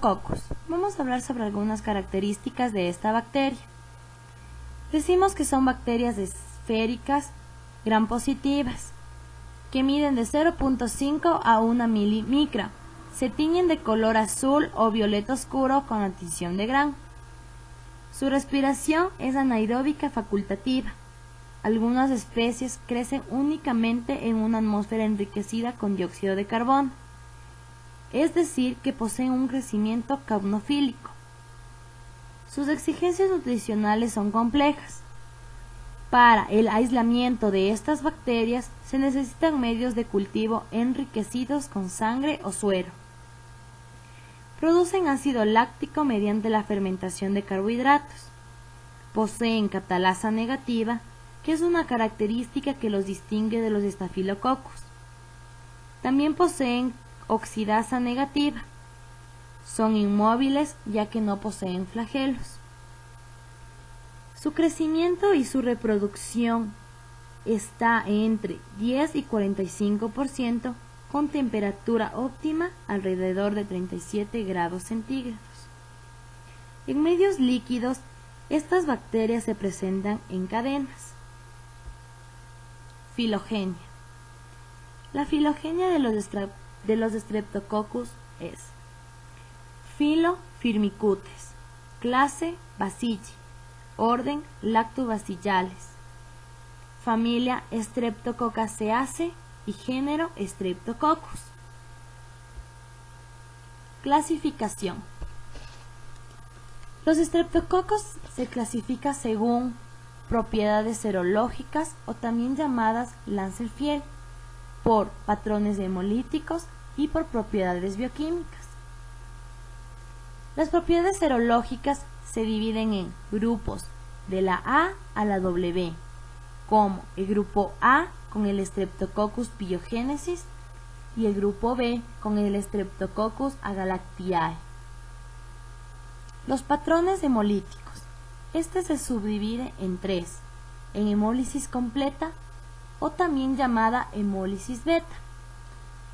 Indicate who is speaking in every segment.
Speaker 1: Streptococcus. Vamos a hablar sobre algunas características de esta bacteria. Decimos que son bacterias esféricas gram positivas, que miden de 0.5 a 1 milimicra. Se tiñen de color azul o violeta oscuro con adición de gram. Su respiración es anaeróbica facultativa. Algunas especies crecen únicamente en una atmósfera enriquecida con dióxido de carbono, es decir, que poseen un crecimiento caunofílico. Sus exigencias nutricionales son complejas. Para el aislamiento de estas bacterias se necesitan medios de cultivo enriquecidos con sangre o suero. Producen ácido láctico mediante la fermentación de carbohidratos. Poseen catalasa negativa, que es una característica que los distingue de los estafilococos. También poseen oxidasa negativa. Son inmóviles ya que no poseen flagelos. Su crecimiento y su reproducción está entre 10 y 45% con temperatura óptima alrededor de 37 grados centígrados. En medios líquidos, estas bacterias se presentan en cadenas. Filogenia. La filogenia de los Streptococcus es: filo Firmicutes, clase Bacilli, orden Lactobacillales, familia Streptococcaceae y género Streptococcus. Clasificación. Los Streptococcus se clasifican según propiedades serológicas o también llamadas Lancelfiel, por patrones hemolíticos y por propiedades bioquímicas. Las propiedades serológicas se dividen en grupos de la A a la W, como el grupo A con el Streptococcus pyogenesis y el grupo B con el Streptococcus agalactiae. Los patrones hemolíticos. Este se subdivide en tres: en hemólisis completa o también llamada hemólisis beta,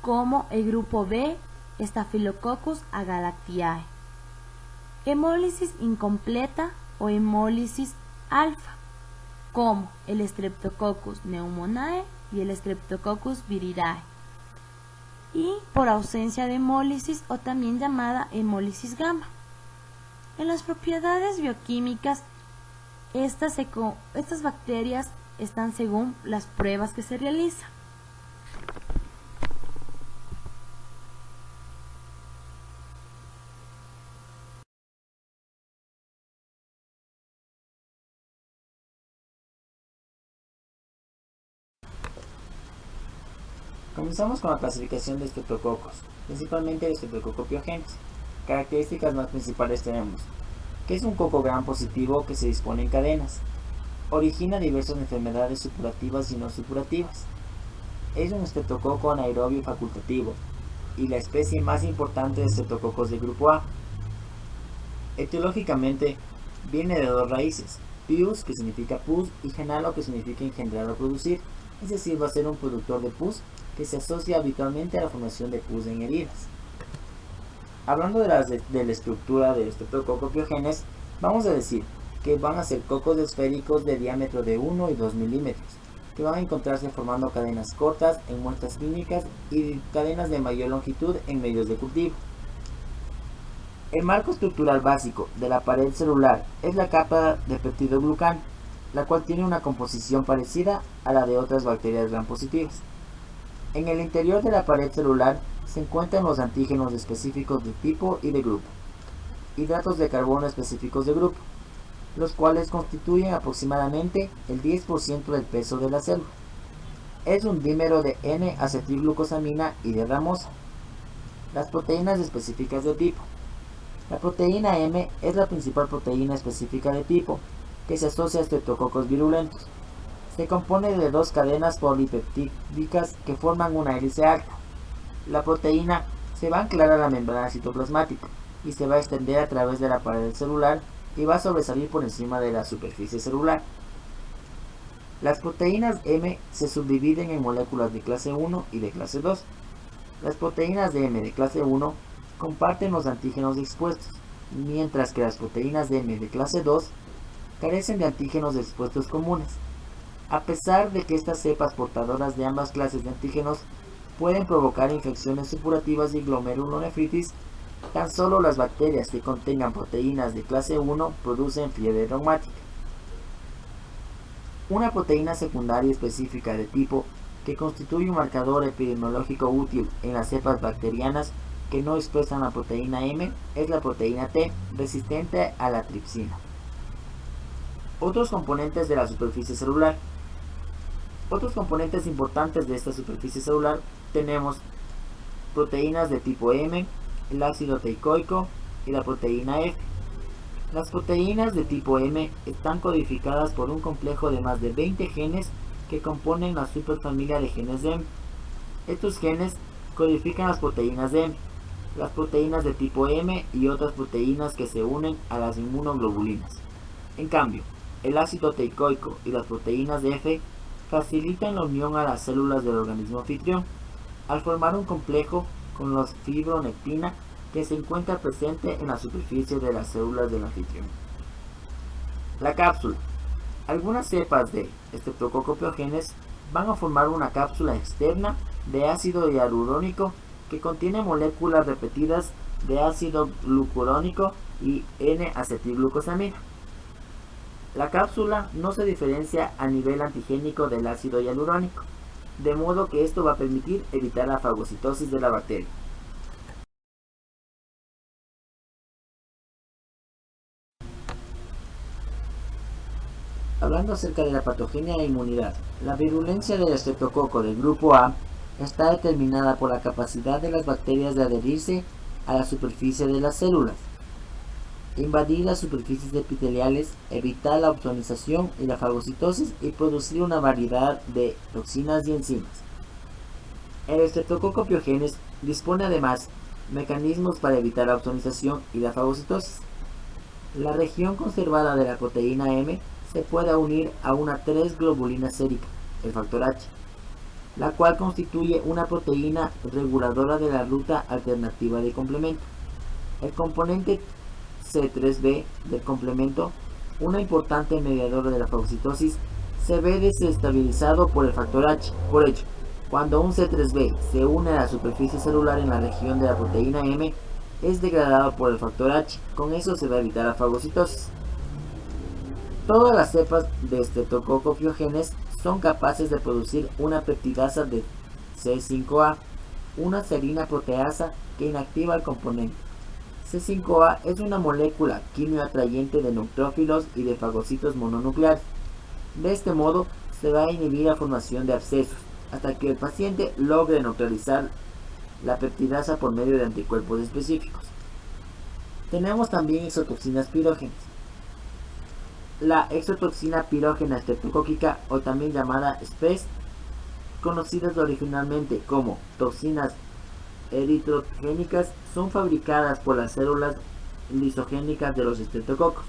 Speaker 1: como el grupo B, Staphylococcus agalactiae; hemólisis incompleta o hemólisis alfa, como el Streptococcus pneumoniae y el Streptococcus viridae; y por ausencia de hemólisis o también llamada hemólisis gamma. En las propiedades bioquímicas, estas bacterias están según las pruebas que se realizan.
Speaker 2: Comenzamos con la clasificación de estreptococos, principalmente el Streptococcus pyogenes. Características más principales tenemos que es un coco gram positivo que se dispone en cadenas. Origina diversas enfermedades supurativas y no supurativas. Es un estreptococo anaerobio facultativo y la especie más importante de estreptococos del grupo A. Etiológicamente viene de dos raíces: pius, que significa pus, y genalo, que significa engendrar o producir, es decir, va a ser un productor de pus que se asocia habitualmente a la formación de pus en heridas. Hablando de la estructura del Streptococcus pyogenes, vamos a decir que van a ser cocos esféricos de diámetro de 1 y 2 milímetros, que van a encontrarse formando cadenas cortas en muestras clínicas y cadenas de mayor longitud en medios de cultivo. El marco estructural básico de la pared celular es la capa de peptidoglucano, la cual tiene una composición parecida a la de otras bacterias gram positivas. En el interior de la pared celular se encuentran los antígenos específicos de tipo y de grupo, hidratos de carbono específicos de grupo, los cuales constituyen aproximadamente el 10% del peso de la célula. Es un dímero de N-acetilglucosamina y de ramosa. Las proteínas específicas de tipo. La proteína M es la principal proteína específica de tipo, que se asocia a estreptococos virulentos. Se compone de dos cadenas polipeptídicas que forman una hélice alta. La proteína se va a anclar a la membrana citoplasmática y se va a extender a través de la pared celular y va a sobresalir por encima de la superficie celular. Las proteínas M se subdividen en moléculas de clase 1 y de clase 2. Las proteínas de M de clase 1 comparten los antígenos expuestos, mientras que las proteínas M de clase 2 carecen de antígenos expuestos comunes. A pesar de que estas cepas portadoras de ambas clases de antígenos pueden provocar infecciones supurativas y glomerulonefritis, tan solo las bacterias que contengan proteínas de clase 1 producen fiebre reumática. Una proteína secundaria específica de tipo que constituye un marcador epidemiológico útil en las cepas bacterianas que no expresan la proteína M es la proteína T, resistente a la tripsina. Otros componentes de la superficie celular. Otros componentes importantes de esta superficie celular tenemos proteínas de tipo M, el ácido teicoico y la proteína F. Las proteínas de tipo M están codificadas por un complejo de más de 20 genes que componen la superfamilia de genes de M. Estos genes codifican las proteínas de M, las proteínas de tipo M y otras proteínas que se unen a las inmunoglobulinas. En cambio, el ácido teicoico y las proteínas de F facilitan la unión a las células del organismo anfitrión, al formar un complejo con la fibronectina que se encuentra presente en la superficie de las células del anfitrión. La cápsula. Algunas cepas de Streptococcus pyogenes van a formar una cápsula externa de ácido hialurónico que contiene moléculas repetidas de ácido glucurónico y N-acetilglucosamina. La cápsula no se diferencia a nivel antigénico del ácido hialurónico, de modo que esto va a permitir evitar la fagocitosis de la bacteria. Hablando acerca de la patogenia e inmunidad, la virulencia del estreptococo del grupo A está determinada por la capacidad de las bacterias de adherirse a la superficie de las células, invadir las superficies epiteliales, evitar la opsonización y la fagocitosis y producir una variedad de toxinas y enzimas. El Streptococcus pyogenes dispone además mecanismos para evitar la opsonización y la fagocitosis. La región conservada de la proteína M se puede unir a una 3-globulina sérica, el factor H, la cual constituye una proteína reguladora de la ruta alternativa de complemento. El componente C3b del complemento, una importante mediadora de la fagocitosis, se ve desestabilizado por el factor H. Por ello, cuando un C3b se une a la superficie celular en la región de la proteína M, es degradado por el factor H. Con eso se va a evitar la fagocitosis. Todas las cepas de Streptococcus pyogenes son capaces de producir una peptidasa de C5a, una serina proteasa que inactiva el componente. C5a es una molécula quimioatrayente de neutrófilos y de fagocitos mononucleares. De este modo, se va a inhibir la formación de abscesos, hasta que el paciente logre neutralizar la peptidasa por medio de anticuerpos específicos. Tenemos también exotoxinas pirógenas. La exotoxina pirógena estreptocóquica, o también llamada SPECS, conocidas originalmente como toxinas eritrogénicas, son fabricadas por las células lisogénicas de los estreptococos.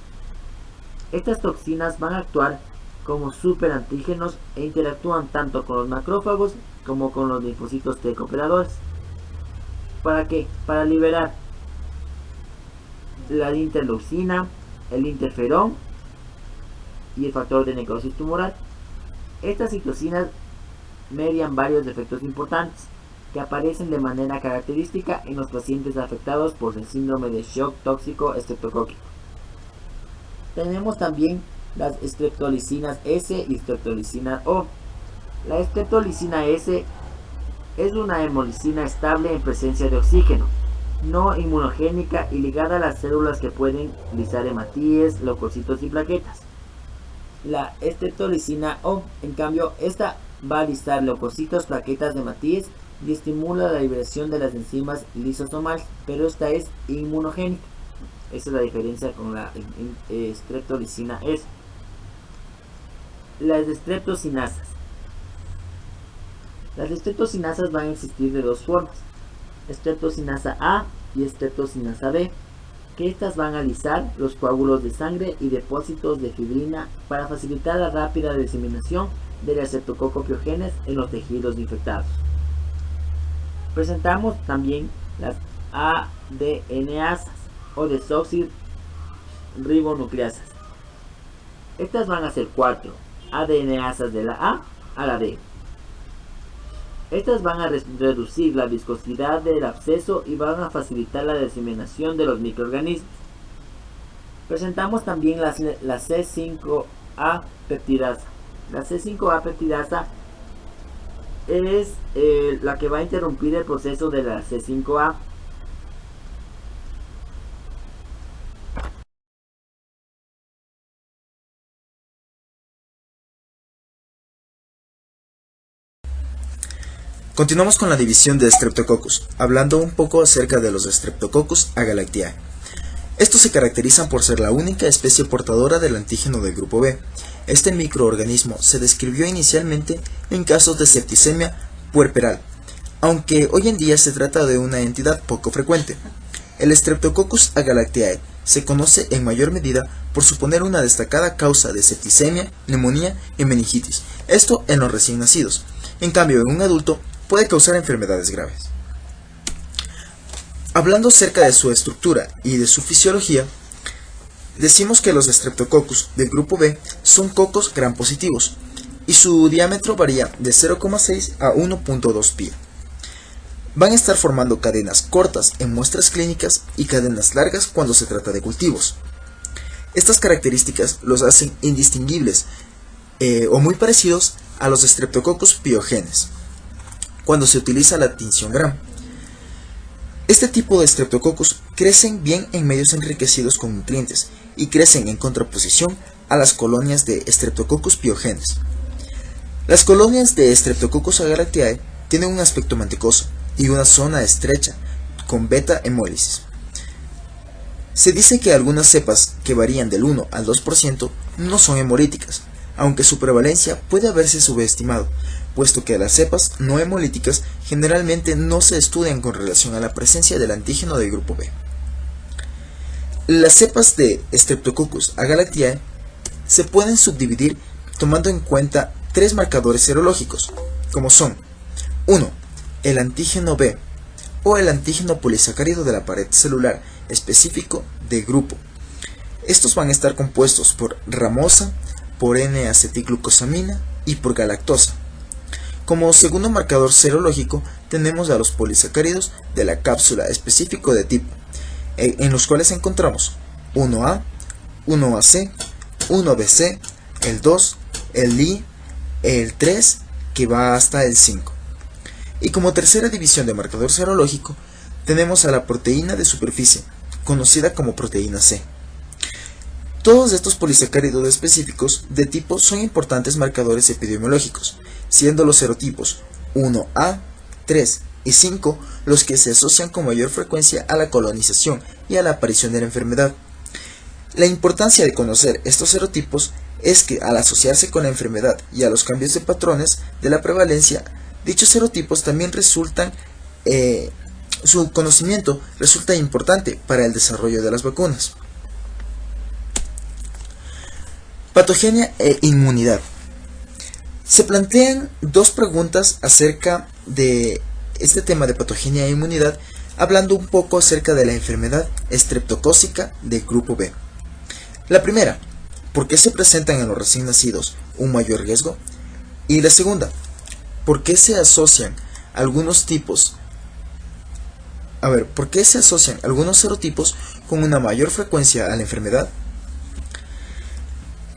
Speaker 2: Estas toxinas van a actuar como superantígenos e interactúan tanto con los macrófagos como con los linfocitos T cooperadores. ¿Para qué? Para liberar la interleucina, el interferón y el factor de necrosis tumoral. Estas citocinas median varios defectos importantes que aparecen de manera característica en los pacientes afectados por el síndrome de shock tóxico estreptocóquico. Tenemos también las streptolicinas S y streptolicina O. La streptolicina S es una hemolicina estable en presencia de oxígeno, no inmunogénica y ligada a las células que pueden lisar hematíes, leucocitos y plaquetas. La streptolicina O, en cambio, esta va a lisar leucocitos, plaquetas, hematíes y estimula la liberación de las enzimas lisosomales, pero esta es inmunogénica. Esa es la diferencia con la streptolicina S. Las streptocinasas. Las streptocinasas van a existir de dos formas: streptocinasa A y streptocinasa B, que estas van a lisar los coágulos de sangre y depósitos de fibrina para facilitar la rápida diseminación de la Streptococcus pyogenes en los tejidos infectados. Presentamos también las de N-asas o desoxirribonucleasas. Estas van a ser 4 ADN-asas de la a la D. Estas van a reducir la viscosidad del absceso y van a facilitar la diseminación de los microorganismos. Presentamos también la C5A peptidasa. La C5A peptidasa es la que va a interrumpir el proceso de la C5A.
Speaker 3: Continuamos con la división de Streptococcus, hablando un poco acerca de los Streptococcus agalactiae. Estos se caracterizan por ser la única especie portadora del antígeno del grupo B. Este microorganismo se describió inicialmente en casos de septicemia puerperal, aunque hoy en día se trata de una entidad poco frecuente. El Streptococcus agalactiae se conoce en mayor medida por suponer una destacada causa de septicemia, neumonía y meningitis, esto en los recién nacidos. En cambio, en un adulto puede causar enfermedades graves. Hablando acerca de su estructura y de su fisiología, decimos que los Streptococcus del grupo B son cocos gram positivos y su diámetro varía de 0,6 a 1,2 pi. Van a estar formando cadenas cortas en muestras clínicas y cadenas largas cuando se trata de cultivos. Estas características los hacen indistinguibles o muy parecidos a los Streptococcus pyogenes cuando se utiliza la tinción gram. Este tipo de Streptococcus crecen bien en medios enriquecidos con nutrientes y crecen en contraposición a las colonias de Streptococcus pyogenes. Las colonias de Streptococcus agalactiae tienen un aspecto mantecoso y una zona estrecha con beta hemólisis. Se dice que algunas cepas que varían del 1 al 2% no son hemolíticas, aunque su prevalencia puede haberse subestimado, puesto que las cepas no hemolíticas generalmente no se estudian con relación a la presencia del antígeno del grupo B. Las cepas de Streptococcus agalactiae se pueden subdividir tomando en cuenta 3 marcadores serológicos, como son 1. El antígeno B o el antígeno polisacárido de la pared celular específico del grupo. Estos van a estar compuestos por ramosa, por N-acetilglucosamina y por galactosa. Como segundo marcador serológico tenemos a los polisacáridos de la cápsula específico de tipo, en los cuales encontramos 1A, 1AC, 1BC, el 2, el I, el 3, que va hasta el 5. Y como tercera división de marcador serológico tenemos a la proteína de superficie, conocida como proteína C. Todos estos polisacáridos específicos de tipo son importantes marcadores epidemiológicos, siendo los serotipos 1A, 3 y 5 los que se asocian con mayor frecuencia a la colonización y a la aparición de la enfermedad. La importancia de conocer estos serotipos es que al asociarse con la enfermedad y a los cambios de patrones de la prevalencia, dichos serotipos también su conocimiento resulta importante para el desarrollo de las vacunas. Patogenia e inmunidad. Se plantean 2 preguntas acerca de este tema de patogenia e inmunidad, hablando un poco acerca de la enfermedad estreptocócica del grupo B. La primera, ¿por qué se presentan en los recién nacidos un mayor riesgo? Y la segunda, ¿por qué se asocian algunos serotipos con una mayor frecuencia a la enfermedad?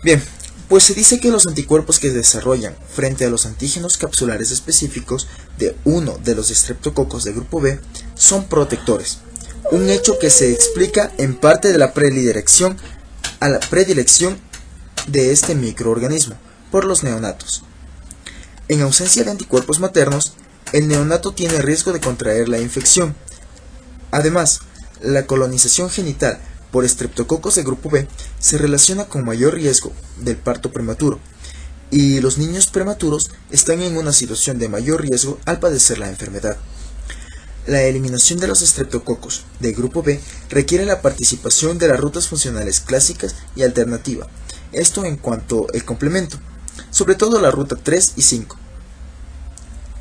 Speaker 3: Bien, pues se dice que los anticuerpos que se desarrollan frente a los antígenos capsulares específicos de uno de los estreptococos del grupo B son protectores, un hecho que se explica en parte de la predilección de este microorganismo por los neonatos. En ausencia de anticuerpos maternos, el neonato tiene riesgo de contraer la infección. Además, la colonización genital por estreptococos de grupo B se relaciona con mayor riesgo del parto prematuro, y los niños prematuros están en una situación de mayor riesgo al padecer la enfermedad. La eliminación de los estreptococos del grupo B requiere la participación de las rutas funcionales clásicas y alternativa, esto en cuanto al complemento, sobre todo la ruta 3 y 5.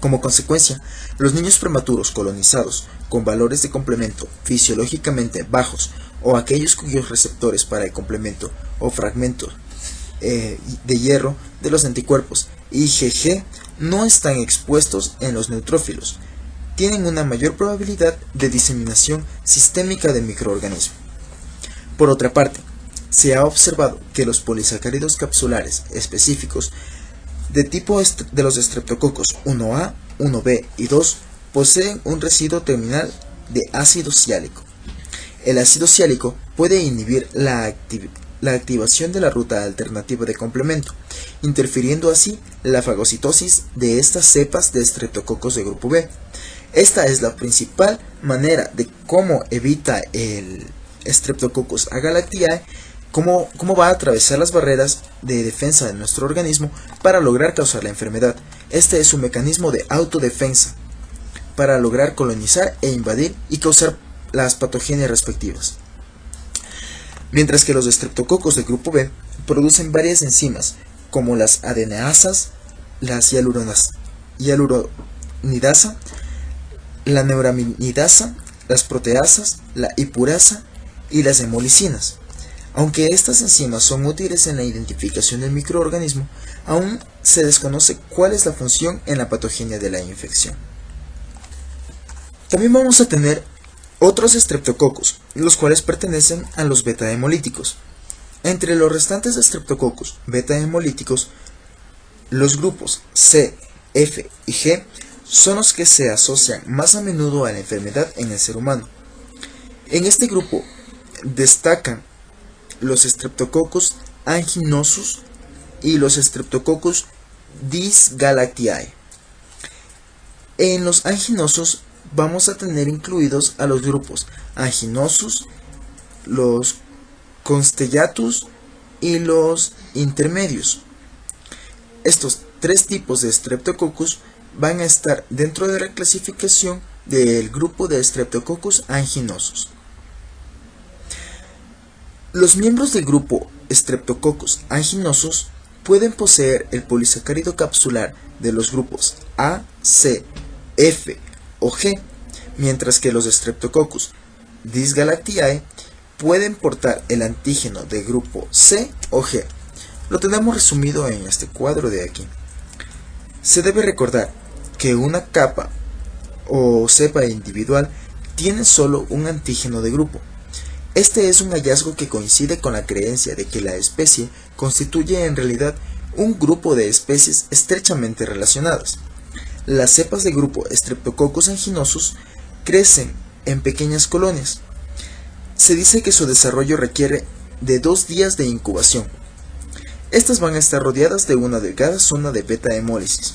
Speaker 3: Como consecuencia, los niños prematuros colonizados con valores de complemento fisiológicamente bajos o aquellos cuyos receptores para el complemento o fragmentos de hierro de los anticuerpos IgG no están expuestos en los neutrófilos, tienen una mayor probabilidad de diseminación sistémica del microorganismo. Por otra parte, se ha observado que los polisacáridos capsulares específicos de tipo de los estreptococos 1A, 1B y 2 poseen un residuo terminal de ácido siálico. El ácido siálico puede inhibir la activación de la ruta alternativa de complemento, interfiriendo así la fagocitosis de estas cepas de estreptococos de grupo B. Esta es la principal manera de cómo evita el Streptococcus agalactiae, cómo va a atravesar las barreras de defensa de nuestro organismo para lograr causar la enfermedad. Este es un mecanismo de autodefensa para lograr colonizar e invadir y causar las patogenias respectivas. Mientras que los estreptococos del grupo B producen varias enzimas como las adeneasas, las hialuronidasa, la neuraminidasa, las proteasas, la hipurasa y las hemolicinas. Aunque estas enzimas son útiles en la identificación del microorganismo, aún se desconoce cuál es la función en la patogenia de la infección. También vamos a tener otros estreptococos, los cuales pertenecen a los beta-hemolíticos. Entre los restantes estreptococos beta-hemolíticos, los grupos C, F y G son los que se asocian más a menudo a la enfermedad en el ser humano. En este grupo destacan los Streptococcus anginosus y los Streptococcus dysgalactiae. En los anginosos vamos a tener incluidos a los grupos anginosus, los constellatus y los intermedios. Estos tres tipos de Streptococcus van a estar dentro de la clasificación del grupo de Streptococcus anginosus. Los miembros del grupo Streptococcus anginosus pueden poseer el polisacárido capsular de los grupos A, C, F o G, mientras que los Streptococcus dysgalactiae pueden portar el antígeno del grupo C o G. Lo tenemos resumido en este cuadro de aquí. Se debe recordar que una capa o cepa individual tiene solo un antígeno de grupo. Este es un hallazgo que coincide con la creencia de que la especie constituye en realidad un grupo de especies estrechamente relacionadas. Las cepas de grupo Streptococcus anginosus crecen en pequeñas colonias. Se dice que su desarrollo requiere de 2 días de incubación. Estas van a estar rodeadas de una delgada zona de beta-hemólisis.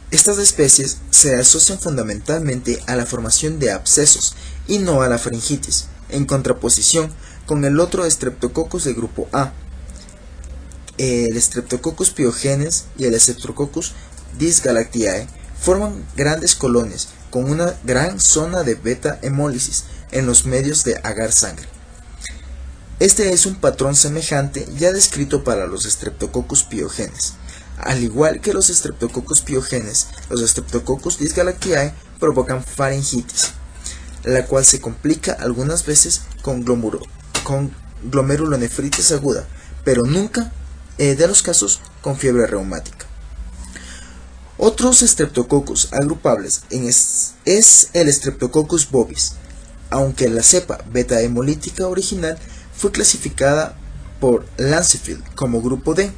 Speaker 3: Estas especies se asocian fundamentalmente a la formación de abscesos y no a la faringitis, en contraposición con el otro Streptococcus de grupo A, el Streptococcus pyogenes y el Streptococcus dysgalactiae forman grandes colonias con una gran zona de beta-hemólisis en los medios de agar sangre. Este es un patrón semejante ya descrito para los Streptococcus pyogenes. Al igual que los Streptococcus pyogenes, los Streptococcus dysgalactiae provocan faringitis, la cual se complica algunas veces con glomerulonefritis aguda, pero nunca de los casos con fiebre reumática. Otros Streptococcus agrupables es el Streptococcus bovis, aunque la cepa beta-hemolítica original fue clasificada por Lancefield como grupo D.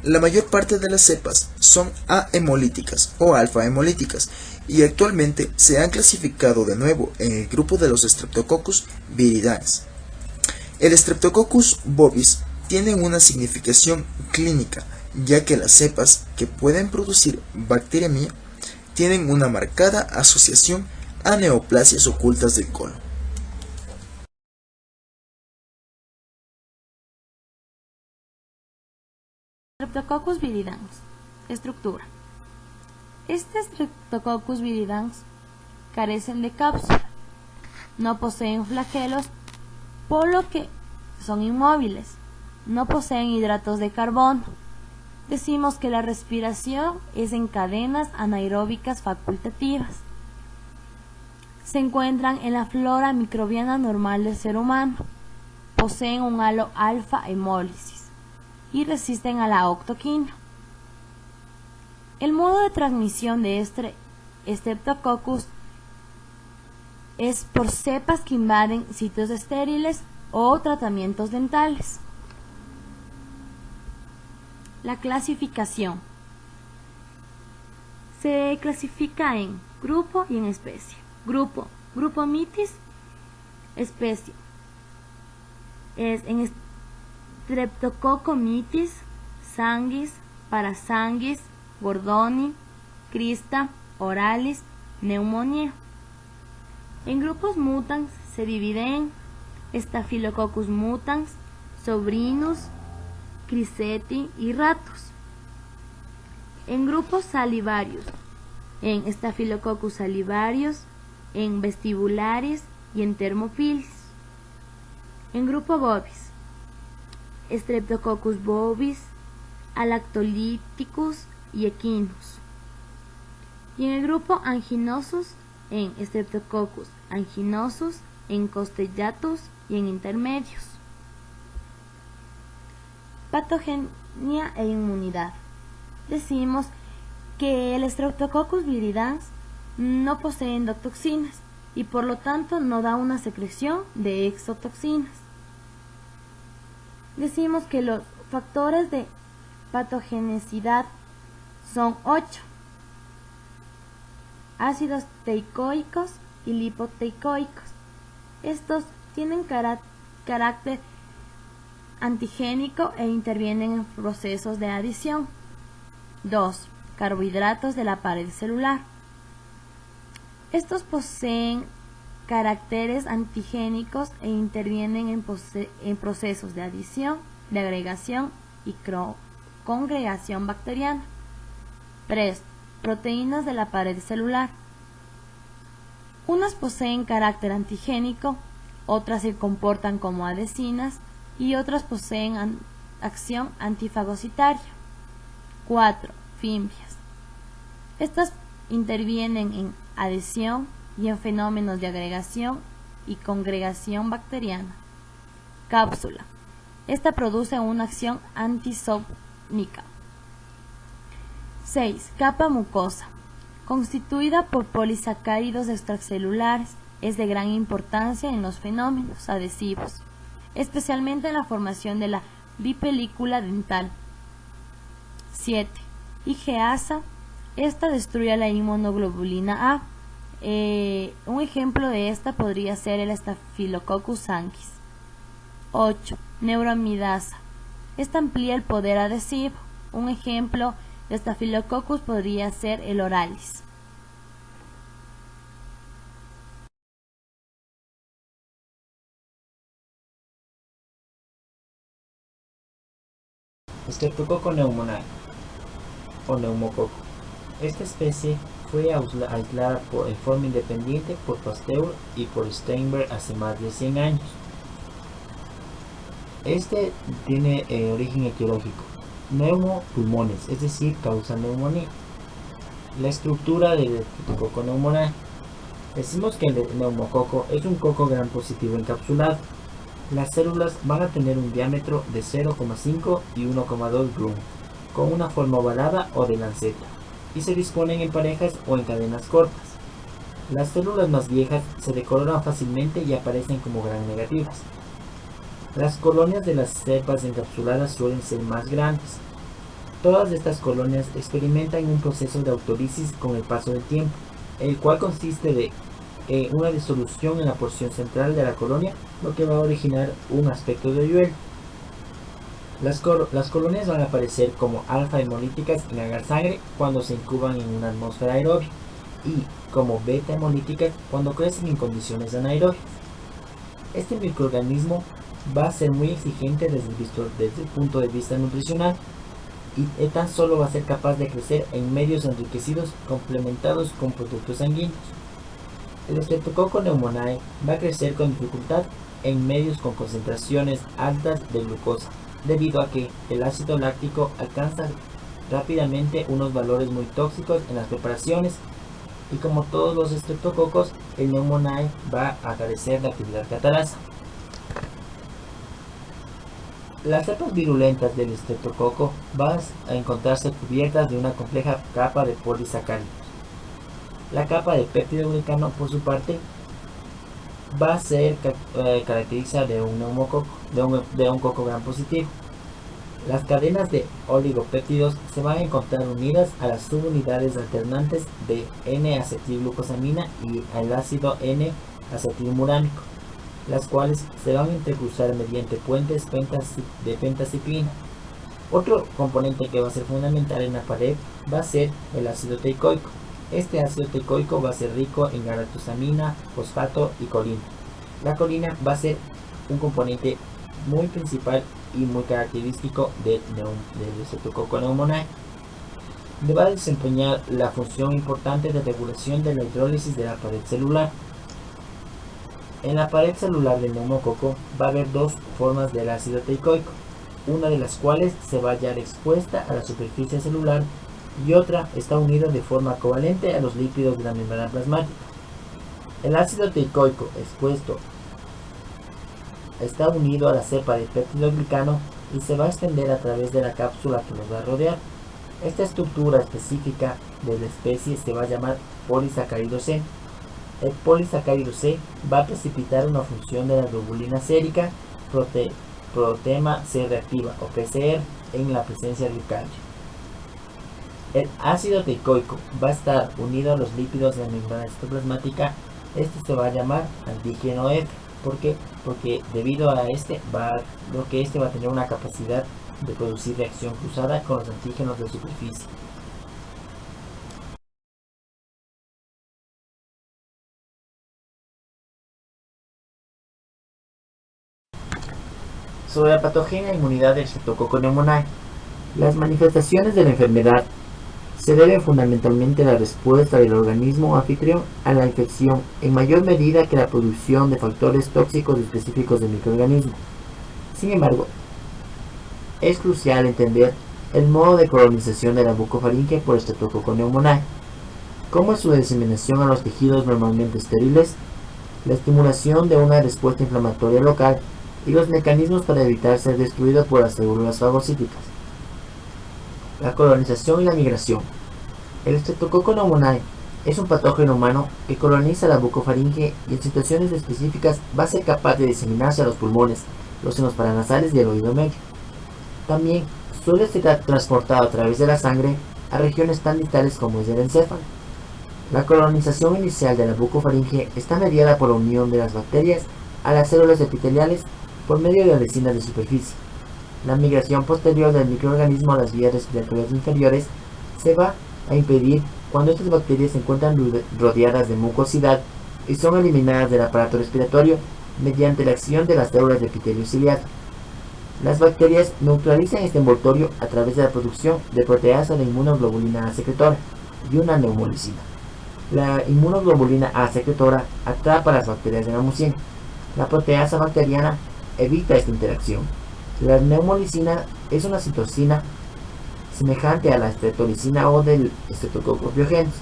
Speaker 3: La mayor parte de las cepas son A-hemolíticas o alfa-hemolíticas y actualmente se han clasificado de nuevo en el grupo de los Streptococcus viridans. El Streptococcus bovis tiene una significación clínica, ya que las cepas que pueden producir bacteremia tienen una marcada asociación a neoplasias ocultas del colon.
Speaker 1: Streptococcus viridans. Estructura. Este Streptococcus viridans carecen de cápsula, no poseen flagelos, por lo que son inmóviles, no poseen hidratos de carbono, decimos que la respiración es en cadenas anaeróbicas facultativas. Se encuentran en la flora microbiana normal del ser humano. Poseen un halo alfa hemólisis y resisten a la octoquina. El modo de transmisión de este Streptococcus es por cepas que invaden sitios estériles o tratamientos dentales. La clasificación. Se clasifica en grupo y en especie. Grupo Mitis, especie. Es en Streptococcus mitis, sanguis, parasanguis, gordoni, crista, oralis, neumonía. En grupos mutans se divide en Staphylococcus mutans, sobrinus, criseti y ratus. En grupos salivarios, en Staphylococcus salivarius, en vestibularis y en thermophilus. En grupo bovis, Streptococcus bovis, Alactolyticus y equinus. Y en el grupo anginosus, en Streptococcus anginosus, en costellatus y en intermedios. Patogenia e inmunidad. Decimos que el Streptococcus viridans no posee endotoxinas y por lo tanto no da una secreción de exotoxinas. Decimos que los factores de patogenicidad son 8: ácidos teicoicos y lipoteicoicos. Estos tienen carácter antigénico e intervienen en procesos de adición. 2. Carbohidratos de la pared celular. Estos poseen caracteres antigénicos e intervienen en procesos de adición, de agregación y congregación bacteriana. 3. Proteínas de la pared celular. Unas poseen carácter antigénico, otras se comportan como adhesinas y otras poseen acción antifagocitaria. 4. Fimbrias. Estas intervienen en adhesión y en fenómenos de agregación y congregación bacteriana. Cápsula. Esta produce una acción antisónica. 6. Capa mucosa. Constituida por polisacáridos extracelulares, es de gran importancia en los fenómenos adhesivos, especialmente en la formación de la bipelícula dental. 7. IgAsa. Esta destruye la inmunoglobulina A. Un ejemplo de esta podría ser el Staphylococcus sanguis. 8. Neuroamidasa. Esta amplía el poder adhesivo. Un ejemplo de Staphylococcus podría ser el oralis.
Speaker 2: Streptococcus pneumoniae o neumococo. Esta especie fue aislada en forma independiente por Pasteur y por Steinberg hace más de 100 años. Este tiene origen etiológico. Pneumopulmones, es decir, causa neumonía. La estructura del Streptococcus pneumoniae. Decimos que el neumococo es un coco gram positivo encapsulado. Las células van a tener un diámetro de 0,5 y 1,2 grum, con una forma ovalada o de lanceta, y se disponen en parejas o en cadenas cortas. Las células más viejas se decoloran fácilmente y aparecen como gram negativas. Las colonias de las cepas encapsuladas suelen ser más grandes. Todas estas colonias experimentan un proceso de autólisis con el paso del tiempo, el cual consiste de una disolución en la porción central de la colonia, lo que va a originar un aspecto de hoyuelo. Las colonias van a aparecer como alfa hemolíticas en agar sangre cuando se incuban en una atmósfera aerobia y como beta hemolíticas cuando crecen en condiciones anaerobias. Este microorganismo va a ser muy exigente desde el punto de vista nutricional y tan solo va a ser capaz de crecer en medios enriquecidos complementados con productos sanguíneos. El Streptococcus pneumoniae va a crecer con dificultad en medios con concentraciones altas de glucosa, debido a que el ácido láctico alcanza rápidamente unos valores muy tóxicos en las preparaciones, y como todos los estreptococos, el Pneumoniae va a carecer de actividad catalasa. Las cepas virulentas del estreptococo van a encontrarse cubiertas de una compleja capa de polisacáridos. La capa de péptido glicano, por su parte, va a ser característica de un neumococo, de un coco gram positivo. Las cadenas de oligopéptidos se van a encontrar unidas a las subunidades alternantes de N-acetilglucosamina y al ácido N-acetilmurámico, las cuales se van a entrecruzar mediante puentes de pentaciclina. Otro componente que va a ser fundamental en la pared va a ser el ácido teicoico. Este ácido teicoico va a ser rico en galactosamina, fosfato y colina. La colina va a ser un componente muy principal y muy característico del Streptococcus pneumoniae. Va a desempeñar la función importante de regulación de la hidrólisis de la pared celular. En la pared celular del neumococo va a haber dos formas del ácido teicoico, una de las cuales se va a hallar expuesta a la superficie celular y otra está unida de forma covalente a los lípidos de la membrana plasmática. El ácido teicoico expuesto está unido a la cepa de péptido glicano y se va a extender a través de la cápsula que nos va a rodear. Esta estructura específica de la especie se va a llamar polisacárido C. El polisacárido C va a precipitar una función de la globulina sérica protema C reactiva o PCR en la presencia del calcio. El ácido teicoico va a estar unido a los lípidos de la membrana citoplasmática. Este se va a llamar antígeno F. ¿Por qué? Porque debido a este va a tener una capacidad de producir reacción cruzada con los antígenos de superficie. Sobre la patogenia e inmunidad del Streptococcus pneumoniae, las manifestaciones de la enfermedad se deben fundamentalmente a la respuesta del organismo anfitrión a la infección, en mayor medida que la producción de factores tóxicos específicos del microorganismo. Sin embargo, es crucial entender el modo de colonización de la bucofaringe por Streptococcus pneumoniae, cómo es su diseminación a los tejidos normalmente estériles, la estimulación de una respuesta inflamatoria local y los mecanismos para evitar ser destruido por las células fagocíticas. La colonización y la migración. El Streptococcus pneumoniae es un patógeno humano que coloniza la bucofaringe y en situaciones específicas va a ser capaz de diseminarse a los pulmones, los senos paranasales y el oído medio. También suele ser transportado a través de la sangre a regiones tan distales como es el encéfalo. La colonización inicial de la bucofaringe está mediada por la unión de las bacterias a las células epiteliales por medio de resinas de superficie. La migración posterior del microorganismo a las vías respiratorias inferiores se va a impedir cuando estas bacterias se encuentran rodeadas de mucosidad y son eliminadas del aparato respiratorio mediante la acción de las células de epitelio ciliado. Las bacterias neutralizan este envoltorio a través de la producción de proteasa de inmunoglobulina A secretora y una neumolicina. La inmunoglobulina A secretora atrapa a las bacterias de la mucina. La proteasa bacteriana evita esta interacción. La neumolicina es una citosina semejante a la streptolicina O del Streptococcus pyogenes.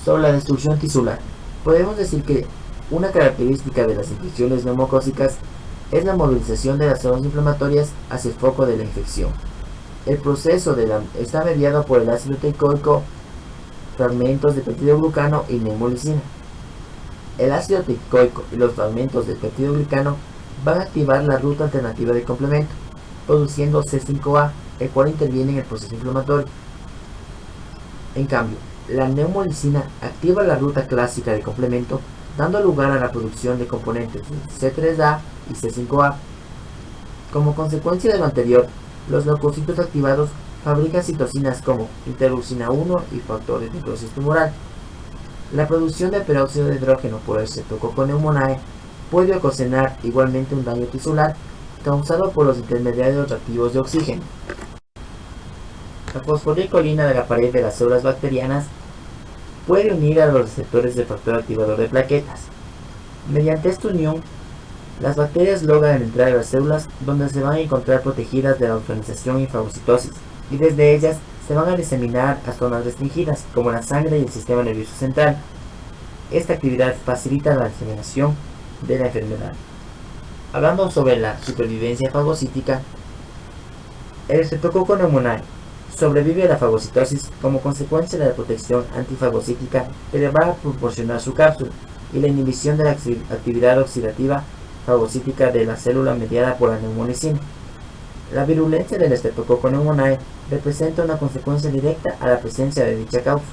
Speaker 2: Sobre la destrucción tisular, podemos decir que una característica de las infecciones neumocócicas es la movilización de las células inflamatorias hacia el foco de la infección. El proceso está mediado por el ácido teicoico, fragmentos de peptidoglucano y neumolicina. El ácido teicoico y los fragmentos de peptidoglucano van a activar la ruta alternativa de complemento, produciendo C5A, el cual interviene en el proceso inflamatorio. En cambio, la neumolicina activa la ruta clásica de complemento, dando lugar a la producción de componentes C3A y C5A. Como consecuencia de lo anterior, los leucocitos activados fabrican citocinas como interleucina 1 y factores de necrosis tumoral. La producción de peróxido de hidrógeno por el Streptococcus pneumoniae puede ocasionar igualmente un daño tisular causado por los intermediarios reactivos de oxígeno. La fosforicolina de la pared de las células bacterianas puede unir a los receptores del factor activador de plaquetas. Mediante esta unión, las bacterias logran entrar a las células donde se van a encontrar protegidas de la organización y fagocitosis, y desde ellas se van a diseminar a zonas restringidas como la sangre y el sistema nervioso central. Esta actividad facilita la diseminación de la enfermedad. Hablando sobre la supervivencia fagocítica, el Streptococcus pneumoniae sobrevive a la fagocitosis como consecuencia de la protección antifagocítica que le va a proporcionar su cápsula y la inhibición de la actividad oxidativa fagocítica de la célula mediada por la neumonicina. La virulencia del Streptococcus pneumoniae representa una consecuencia directa a la presencia de dicha causa.